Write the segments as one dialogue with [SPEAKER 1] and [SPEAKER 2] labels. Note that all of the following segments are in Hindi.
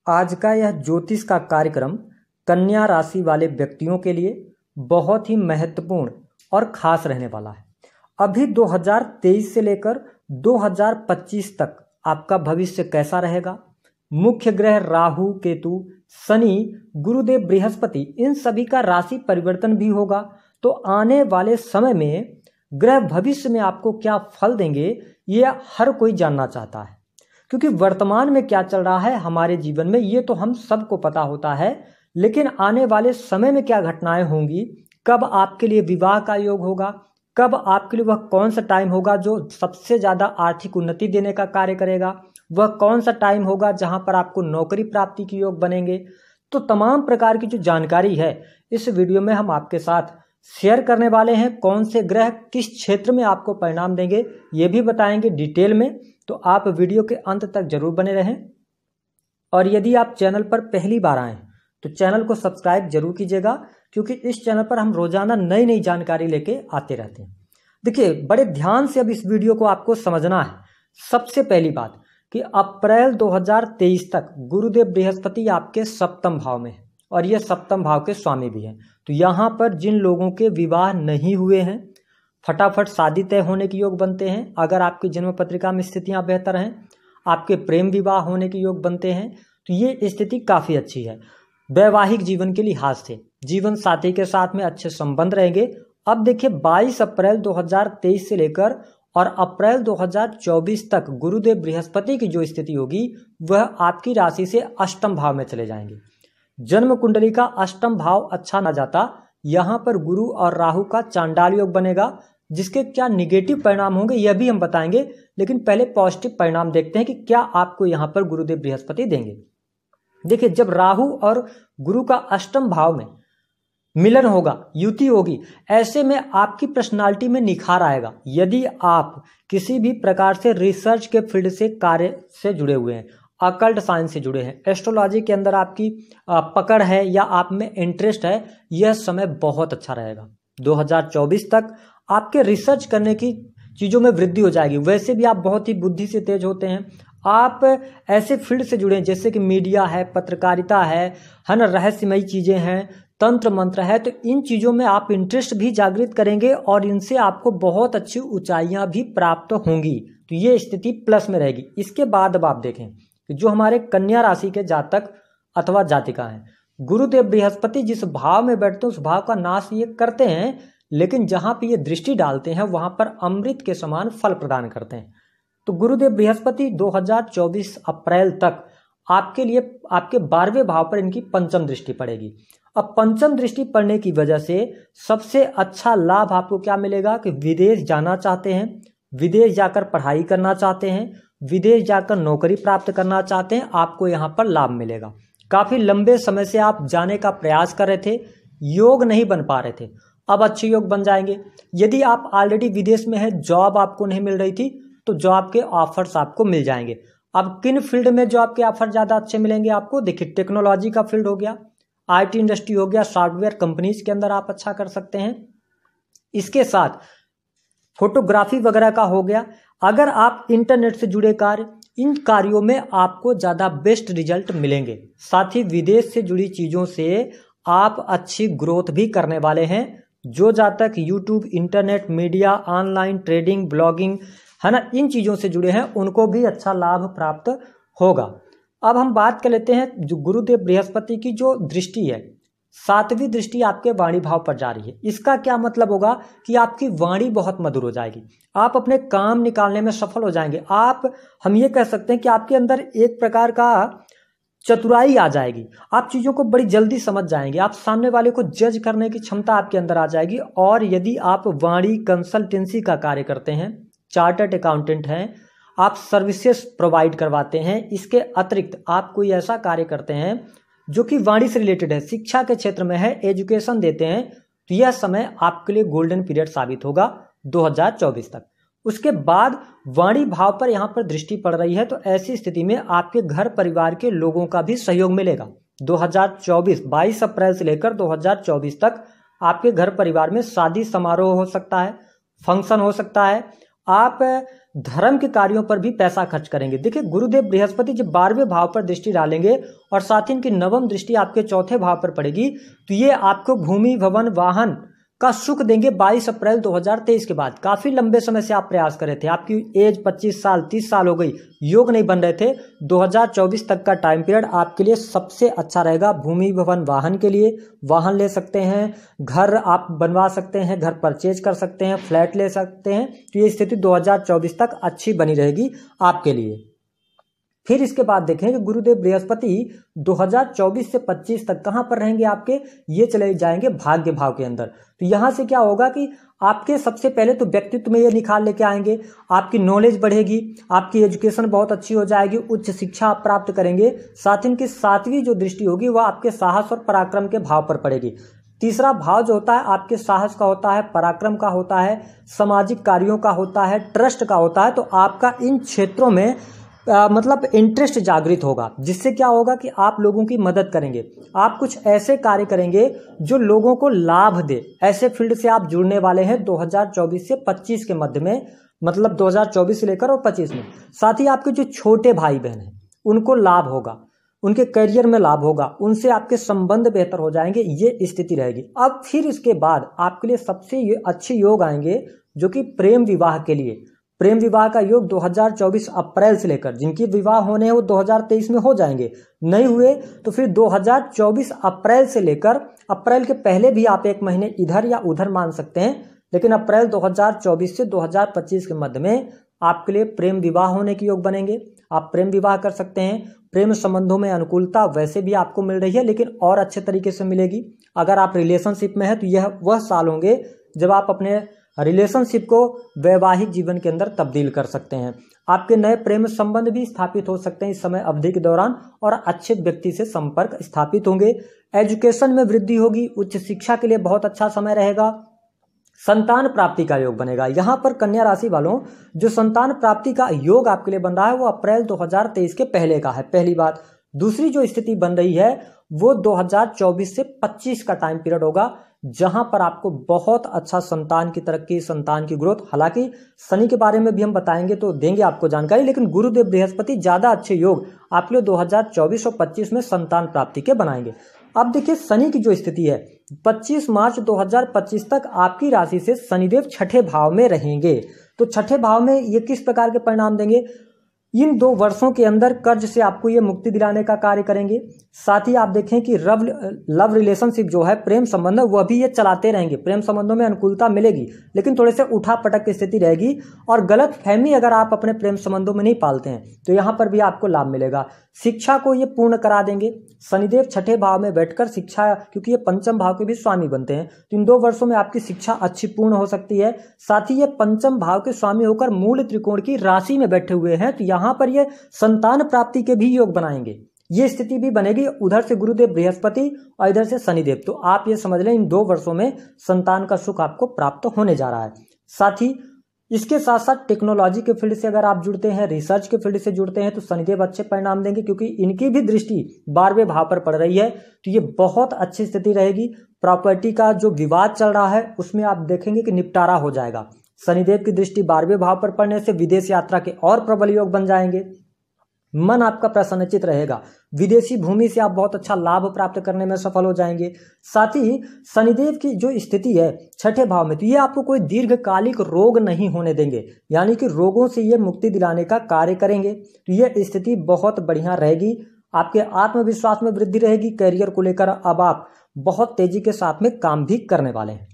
[SPEAKER 1] आज का यह ज्योतिष का कार्यक्रम कन्या राशि वाले व्यक्तियों के लिए बहुत ही महत्वपूर्ण और खास रहने वाला है। अभी 2023 से लेकर 2025 तक आपका भविष्य कैसा रहेगा, मुख्य ग्रह राहु, केतु, शनि, गुरुदेव, बृहस्पति, इन सभी का राशि परिवर्तन भी होगा। तो आने वाले समय में ग्रह भविष्य में आपको क्या फल देंगे, ये हर कोई जानना चाहता है, क्योंकि वर्तमान में क्या चल रहा है हमारे जीवन में ये तो हम सबको पता होता है, लेकिन आने वाले समय में क्या घटनाएं होंगी, कब आपके लिए विवाह का योग होगा, कब आपके लिए वह कौन सा टाइम होगा जो सबसे ज़्यादा आर्थिक उन्नति देने का कार्य करेगा, वह कौन सा टाइम होगा जहां पर आपको नौकरी प्राप्ति के योग बनेंगे। तो तमाम प्रकार की जो जानकारी है इस वीडियो में हम आपके साथ शेयर करने वाले हैं। कौन से ग्रह किस क्षेत्र में आपको परिणाम देंगे ये भी बताएंगे डिटेल में, तो आप वीडियो के अंत तक जरूर बने रहें। और यदि आप चैनल पर पहली बार आए तो चैनल को सब्सक्राइब जरूर कीजिएगा, क्योंकि इस चैनल पर हम रोजाना नई नई जानकारी लेके आते रहते हैं। देखिए, बड़े ध्यान से अब इस वीडियो को आपको समझना है। सबसे पहली बात कि अप्रैल 2023 तक गुरुदेव बृहस्पति आपके सप्तम भाव में है और ये सप्तम भाव के स्वामी भी हैं। तो यहाँ पर जिन लोगों के विवाह नहीं हुए हैं, फटाफट शादी तय होने के योग बनते हैं। अगर आपकी जन्म पत्रिका में स्थितियां बेहतर हैं, आपके प्रेम विवाह होने के योग बनते हैं, तो ये स्थिति काफ़ी अच्छी है। वैवाहिक जीवन के लिहाज से जीवन साथी के साथ में अच्छे संबंध रहेंगे। अब देखिए, 22 अप्रैल 2023 से लेकर और अप्रैल 2024 तक गुरुदेव बृहस्पति की जो स्थिति होगी वह आपकी राशि से अष्टम भाव में चले जाएंगे। जन्म कुंडली का अष्टम भाव अच्छा ना जाता, यहाँ पर गुरु और राहु का चांडाल योग बनेगा, जिसके क्या निगेटिव परिणाम होंगे यह भी हम बताएंगे। लेकिन पहले पॉजिटिव परिणाम देखते हैं कि क्या आपको यहाँ पर गुरुदेव बृहस्पति देंगे। देखिए, जब राहु और गुरु का अष्टम भाव में मिलन होगा, युति होगी, ऐसे में आपकी पर्सनालिटी में निखार आएगा। यदि आप किसी भी प्रकार से रिसर्च के फील्ड से कार्य से जुड़े हुए हैं, अकल्ट साइंस से जुड़े हैं, एस्ट्रोलॉजी के अंदर आपकी पकड़ है या आप में इंटरेस्ट है, यह समय बहुत अच्छा रहेगा। 2024 तक आपके रिसर्च करने की चीज़ों में वृद्धि हो जाएगी। वैसे भी आप बहुत ही बुद्धि से तेज होते हैं। आप ऐसे फील्ड से जुड़े हैं जैसे कि मीडिया है, पत्रकारिता है ना, रहस्यमयी चीज़ें हैं, तंत्र मंत्र है, तो इन चीज़ों में आप इंटरेस्ट भी जागृत करेंगे और इनसे आपको बहुत अच्छी ऊंचाइयां भी प्राप्त होंगी। तो ये स्थिति प्लस में रहेगी। इसके बाद अब आप देखें कि जो हमारे कन्या राशि के जातक अथवा जातिका हैं, गुरुदेव बृहस्पति जिस भाव में बैठते हैं उस भाव का नाश ये करते हैं, लेकिन जहां पर ये दृष्टि डालते हैं वहां पर अमृत के समान फल प्रदान करते हैं। तो गुरुदेव बृहस्पति 2024 अप्रैल तक आपके लिए आपके 12वें भाव पर इनकी पंचम दृष्टि पड़ेगी। अब पंचम दृष्टि पड़ने की वजह से सबसे अच्छा लाभ आपको क्या मिलेगा कि विदेश जाना चाहते हैं, विदेश जाकर पढ़ाई करना चाहते हैं, विदेश जाकर नौकरी प्राप्त करना चाहते हैं, आपको यहाँ पर लाभ मिलेगा। काफ़ी लंबे समय से आप जाने का प्रयास कर रहे थे, योग नहीं बन पा रहे थे, अब अच्छे योग बन जाएंगे। यदि आप ऑलरेडी विदेश में हैं, जॉब आपको नहीं मिल रही थी, तो जॉब के ऑफर्स आपको मिल जाएंगे। अब किन फील्ड में जॉब के ऑफर ज़्यादा अच्छे मिलेंगे आपको? देखिए, टेक्नोलॉजी का फील्ड हो गया, आईटी इंडस्ट्री हो गया, सॉफ्टवेयर कंपनीज के अंदर आप अच्छा कर सकते हैं। इसके साथ फोटोग्राफी वगैरह का हो गया। अगर आप इंटरनेट से जुड़े कार्य, इन कार्यों में आपको ज़्यादा बेस्ट रिजल्ट मिलेंगे। साथ ही विदेश से जुड़ी चीज़ों से आप अच्छी ग्रोथ भी करने वाले हैं। जो जातक YouTube, internet, media, online trading, blogging है ना, इन चीज़ों से जुड़े हैं, उनको भी अच्छा लाभ प्राप्त होगा। अब हम बात कर लेते हैं जो गुरुदेव बृहस्पति की जो दृष्टि है, 7वीं दृष्टि आपके वाणी भाव पर जा रही है। इसका क्या मतलब होगा कि आपकी वाणी बहुत मधुर हो जाएगी, आप अपने काम निकालने में सफल हो जाएंगे। हम ये कह सकते हैं कि आपके अंदर एक प्रकार का चतुराई आ जाएगी, आप चीज़ों को बड़ी जल्दी समझ जाएंगे, आप सामने वाले को जज करने की क्षमता आपके अंदर आ जाएगी। और यदि आप वाणी कंसल्टेंसी का कार्य करते हैं, चार्टर्ड अकाउंटेंट हैं, आप सर्विसेज प्रोवाइड करवाते हैं, इसके अतिरिक्त आप कोई ऐसा कार्य करते हैं जो कि वाणी से रिलेटेड है, शिक्षा के क्षेत्र में है, एजुकेशन देते हैं, तो यह समय आपके लिए गोल्डन पीरियड साबित होगा 2024 तक। उसके बाद वाणी भाव पर यहाँ पर दृष्टि पड़ रही है, तो ऐसी स्थिति में आपके घर परिवार के लोगों का भी सहयोग मिलेगा। 2024 22 अप्रैल से लेकर 2024 तक आपके घर परिवार में शादी समारोह हो सकता है, फंक्शन हो सकता है, आप धर्म के कार्यों पर भी पैसा खर्च करेंगे। देखिए गुरुदेव बृहस्पति जब 12वें भाव पर दृष्टि डालेंगे और साथ ही इनकी नवम दृष्टि आपके चौथे भाव पर पड़ेगी तो ये आपको भूमि, भवन, वाहन का सुख देंगे 22 अप्रैल 2023 के बाद। काफी लंबे समय से आप प्रयास कर रहे थे, आपकी एज 25 साल 30 साल हो गई, योग नहीं बन रहे थे। 2024 तक का टाइम पीरियड आपके लिए सबसे अच्छा रहेगा। भूमि, भवन, वाहन के लिए वाहन ले सकते हैं, घर आप बनवा सकते हैं, घर परचेज कर सकते हैं, फ्लैट ले सकते हैं। तो ये स्थिति 2024 तक अच्छी बनी रहेगी आपके लिए। फिर इसके बाद देखें कि गुरुदेव बृहस्पति 2024 से 25 तक कहां पर रहेंगे आपके, ये चले जाएंगे भाग्य भाव के अंदर। तो यहां से क्या होगा कि आपके सबसे पहले तो व्यक्तित्व में ये निखार लेके आएंगे, आपकी नॉलेज बढ़ेगी, आपकी एजुकेशन बहुत अच्छी हो जाएगी, उच्च शिक्षा आप प्राप्त करेंगे। साथ ही इनकी 7वीं जो दृष्टि होगी वह आपके साहस और पराक्रम के भाव पर पड़ेगी। तीसरा भाव जो होता है आपके साहस का होता है, पराक्रम का होता है, सामाजिक कार्यों का होता है, ट्रस्ट का होता है। तो आपका इन क्षेत्रों में मतलब इंटरेस्ट जागृत होगा, जिससे क्या होगा कि आप लोगों की मदद करेंगे, आप कुछ ऐसे कार्य करेंगे जो लोगों को लाभ दे। ऐसे फील्ड से आप जुड़ने वाले हैं 2024 से 25 के मध्य में, मतलब 2024 से लेकर और 25 में। साथ ही आपके जो छोटे भाई बहन हैं उनको लाभ होगा, उनके करियर में लाभ होगा, उनसे आपके संबंध बेहतर हो जाएंगे, ये स्थिति रहेगी। अब फिर इसके बाद आपके लिए सबसे अच्छे योग आएंगे जो कि प्रेम विवाह के लिए। प्रेम विवाह का योग 2024 अप्रैल से लेकर, जिनकी विवाह होने हैं वो 2023 में हो जाएंगे, नहीं हुए तो फिर 2024 अप्रैल से लेकर, अप्रैल के पहले भी आप एक महीने इधर या उधर मान सकते हैं, लेकिन अप्रैल 2024 से 2025 के मध्य में आपके लिए प्रेम विवाह होने के योग बनेंगे। आप प्रेम विवाह कर सकते हैं। प्रेम संबंधों में अनुकूलता वैसे भी आपको मिल रही है, लेकिन और अच्छे तरीके से मिलेगी। अगर आप रिलेशनशिप में है तो यह वह साल होंगे जब आप अपने रिलेशनशिप को वैवाहिक जीवन के अंदर तब्दील कर सकते हैं। आपके नए प्रेम संबंध भी स्थापित हो सकते हैं इस समय अवधि के दौरान, और अच्छे व्यक्ति से संपर्क स्थापित होंगे। एजुकेशन में वृद्धि होगी, उच्च शिक्षा के लिए बहुत अच्छा समय रहेगा। संतान प्राप्ति का योग बनेगा। यहां पर कन्या राशि वालों, जो संतान प्राप्ति का योग आपके लिए बन रहा है वो अप्रैल 2023 के पहले का है, पहली बात। दूसरी जो स्थिति बन रही है वो 2024 से 25 का टाइम पीरियड होगा, जहां पर आपको बहुत अच्छा संतान की तरक्की, संतान की ग्रोथ। हालांकि शनि के बारे में भी हम बताएंगे तो देंगे आपको जानकारी, लेकिन गुरुदेव बृहस्पति ज्यादा अच्छे योग आपके लिए 2024 और 25 में संतान प्राप्ति के बनाएंगे। अब देखिए शनि की जो स्थिति है, 25 मार्च 2025 तक आपकी राशि से शनिदेव छठे भाव में रहेंगे। तो छठे भाव में ये किस प्रकार के परिणाम देंगे? इन 2 वर्षों के अंदर कर्ज से आपको ये मुक्ति दिलाने का कार्य करेंगे। साथ ही आप देखें कि लव रिलेशनशिप जो है, प्रेम संबंध, वह भी ये चलाते रहेंगे। प्रेम संबंधों में अनुकूलता मिलेगी, लेकिन थोड़े से उठा पटक की स्थिति रहेगी। और गलत फहमी अगर आप अपने प्रेम संबंधों में नहीं पालते हैं तो यहाँ पर भी आपको लाभ मिलेगा। शिक्षा को ये पूर्ण करा देंगे। शनिदेव छठे भाव में बैठकर शिक्षा, क्योंकि ये पंचम भाव के भी स्वामी बनते हैं, तो इन 2 वर्षों में आपकी शिक्षा अच्छी पूर्ण हो सकती है। साथ ही ये पंचम भाव के स्वामी होकर मूल त्रिकोण की राशि में बैठे हुए हैं, तो यहाँ पर ये संतान प्राप्ति के भी योग बनाएंगे। ये स्थिति भी बनेगी, उधर से गुरुदेव बृहस्पति और इधर से शनिदेव। तो आप ये समझ लें इन 2 वर्षों में संतान का सुख आपको प्राप्त होने जा रहा है। साथ ही इसके साथ साथ टेक्नोलॉजी के फील्ड से अगर आप जुड़ते हैं, रिसर्च के फील्ड से जुड़ते हैं, तो शनिदेव अच्छे परिणाम देंगे, क्योंकि इनकी भी दृष्टि 12वें भाव पर पड़ रही है। तो ये बहुत अच्छी स्थिति रहेगी। प्रॉपर्टी का जो विवाद चल रहा है उसमें आप देखेंगे कि निपटारा हो जाएगा। शनिदेव की दृष्टि 12वें भाव पर पड़ने से विदेश यात्रा के और प्रबल योग बन जाएंगे। मन आपका प्रसन्नचित रहेगा। विदेशी भूमि से आप बहुत अच्छा लाभ प्राप्त करने में सफल हो जाएंगे। साथ ही शनिदेव की जो स्थिति है छठे भाव में, तो ये आपको कोई दीर्घकालिक रोग नहीं होने देंगे, यानी कि रोगों से ये मुक्ति दिलाने का कार्य करेंगे। तो ये स्थिति बहुत बढ़िया रहेगी। आपके आत्मविश्वास में वृद्धि रहेगी। करियर को लेकर अब आप बहुत तेजी के साथ में काम भी करने वाले हैं।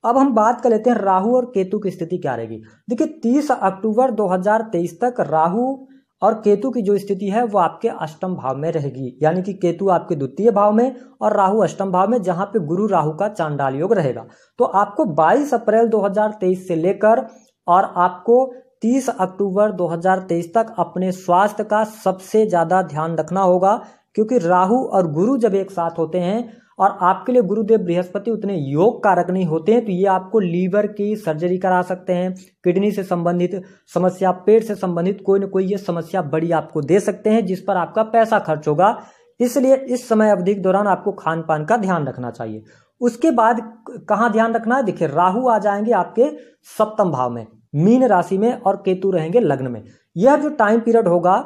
[SPEAKER 1] अब हम बात कर लेते हैं राहु और केतु की स्थिति क्या रहेगी। देखिए 30 अक्टूबर 2023 तक राहु और केतु की जो स्थिति है वो आपके अष्टम भाव में रहेगी, यानी कि केतु आपके द्वितीय भाव में और राहु अष्टम भाव में, जहां पे गुरु राहु का चांडाल योग रहेगा। तो आपको 22 अप्रैल 2023 से लेकर और आपको 30 अक्टूबर 2023 तक अपने स्वास्थ्य का सबसे ज्यादा ध्यान रखना होगा, क्योंकि राहु और गुरु जब एक साथ होते हैं और आपके लिए गुरुदेव बृहस्पति उतने योग कारक नहीं होते हैं, तो ये आपको लीवर की सर्जरी करा सकते हैं, किडनी से संबंधित समस्या, पेट से संबंधित कोई न कोई ये समस्या बड़ी आपको दे सकते हैं, जिस पर आपका पैसा खर्च होगा। इसलिए इस समय अवधि के दौरान आपको खान पान का ध्यान रखना चाहिए। उसके बाद कहाँ ध्यान रखना है? देखिए राहु आ जाएंगे आपके सप्तम भाव में, मीन राशि में और केतु रहेंगे लग्न में। यह जो टाइम पीरियड होगा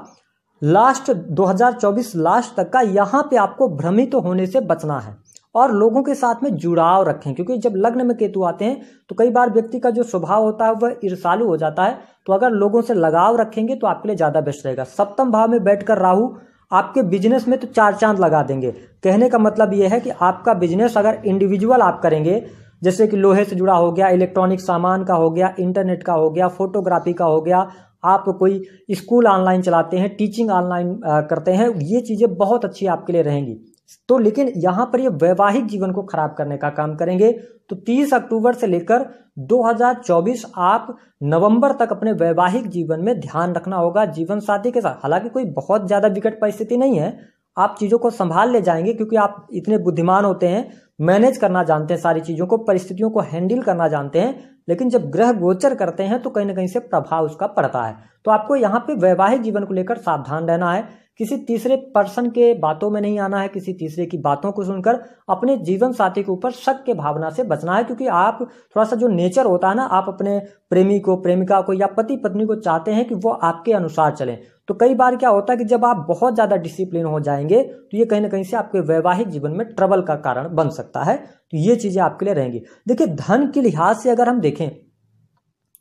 [SPEAKER 1] लास्ट 2024 लास्ट तक का, यहाँ पे आपको भ्रमित होने से बचना है और लोगों के साथ में जुड़ाव रखें, क्योंकि जब लग्न में केतु आते हैं तो कई बार व्यक्ति का जो स्वभाव होता है वह ईर्ष्यालु हो जाता है। तो अगर लोगों से लगाव रखेंगे तो आपके लिए ज्यादा बेस्ट रहेगा। सप्तम भाव में बैठकर राहु आपके बिजनेस में तो 4 चांद लगा देंगे। कहने का मतलब यह है कि आपका बिजनेस अगर इंडिविजुअल आप करेंगे, जैसे कि लोहे से जुड़ा हो गया, इलेक्ट्रॉनिक सामान का हो गया, इंटरनेट का हो गया, फोटोग्राफी का हो गया, आप कोई स्कूल ऑनलाइन चलाते हैं, टीचिंग ऑनलाइन करते हैं, ये चीजें बहुत अच्छी आपके लिए रहेंगी। तो लेकिन यहाँ पर ये वैवाहिक जीवन को खराब करने का काम करेंगे। तो 30 अक्टूबर से लेकर 2024 आप नवंबर तक अपने वैवाहिक जीवन में ध्यान रखना होगा जीवन साथी के साथ। हालांकि कोई बहुत ज्यादा विकट परिस्थिति नहीं है, आप चीजों को संभाल ले जाएंगे क्योंकि आप इतने बुद्धिमान होते हैं, मैनेज करना जानते हैं सारी चीजों को, परिस्थितियों को हैंडल करना जानते हैं। लेकिन जब ग्रह गोचर करते हैं तो कहीं ना कहीं से प्रभाव उसका पड़ता है। तो आपको यहाँ पे वैवाहिक जीवन को लेकर सावधान रहना है। किसी तीसरे पर्सन के बातों में नहीं आना है, किसी तीसरे की बातों को सुनकर अपने जीवन साथी के ऊपर शक के भावना से बचना है। क्योंकि आप थोड़ा सा जो नेचर होता है ना, आप अपने प्रेमी को, प्रेमिका को या पति पत्नी को चाहते हैं कि वो आपके अनुसार चलें। तो कई बार क्या होता है कि जब आप बहुत ज्यादा डिसिप्लिन हो जाएंगे तो ये कहीं ना कहीं से आपके वैवाहिक जीवन में ट्रबल का कारण बन सकता है। तो ये चीजें आपके लिए रहेंगी। देखिए, धन के लिहाज से अगर हम देखें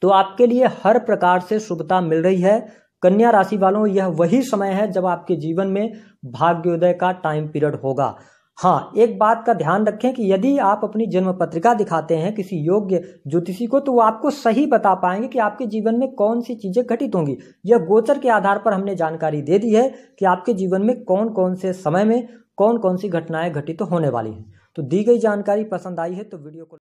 [SPEAKER 1] तो आपके लिए हर प्रकार से शुभता मिल रही है। कन्या राशि वालों, यह वही समय है जब आपके जीवन में भाग्योदय का टाइम पीरियड होगा। हाँ, एक बात का ध्यान रखें कि यदि आप अपनी जन्म पत्रिका दिखाते हैं किसी योग्य ज्योतिषी को, तो वो आपको सही बता पाएंगे कि आपके जीवन में कौन सी चीजें घटित होंगी। यह गोचर के आधार पर हमने जानकारी दे दी है कि आपके जीवन में कौन कौन से समय में कौन कौन सी घटनाएं घटित होने वाली हैं। तो दी गई जानकारी पसंद आई है तो वीडियो को